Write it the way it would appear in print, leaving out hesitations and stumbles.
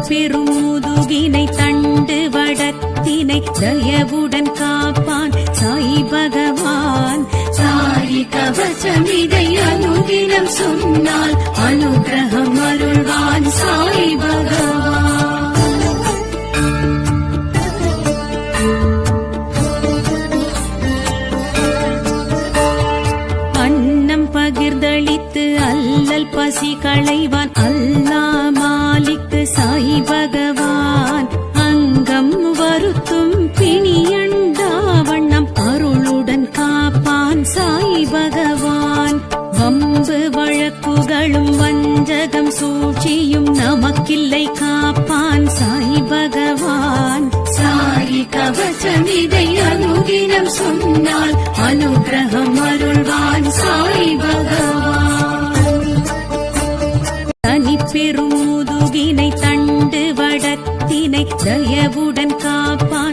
பெரும் முதுகினை தண்டு வடத்தினை தயவுடன் காப்பான் சாய் பகவான். சாயி கவசமிதை அனுதினம் சொன்னால் அனுகிரகம் அருள்வான் சாய் பகவான். அன்னம் பகிர்ந்தளித்து அல்லல் பசி களைவான் அல்லா மாலிக்கு சாய் பகவான். அங்கம் வருத்தும் பிணியண்டா வண்ணம் அருளுடன் காப்பான் சாய் பகவான். வம்பு வழக்குகளும் வஞ்சகம் சூழ்ச்சியும் நமக்கில்லை காப்பான் சாய் பகவான். சாயி கவசமிதை அனுதினம் சொன்னால் அனுகிரகம் அருள்வான் சாய் பகவான். தனி பெரும் முதுகினை தண்டு வடத்தினை தயவுடன் காப்பான்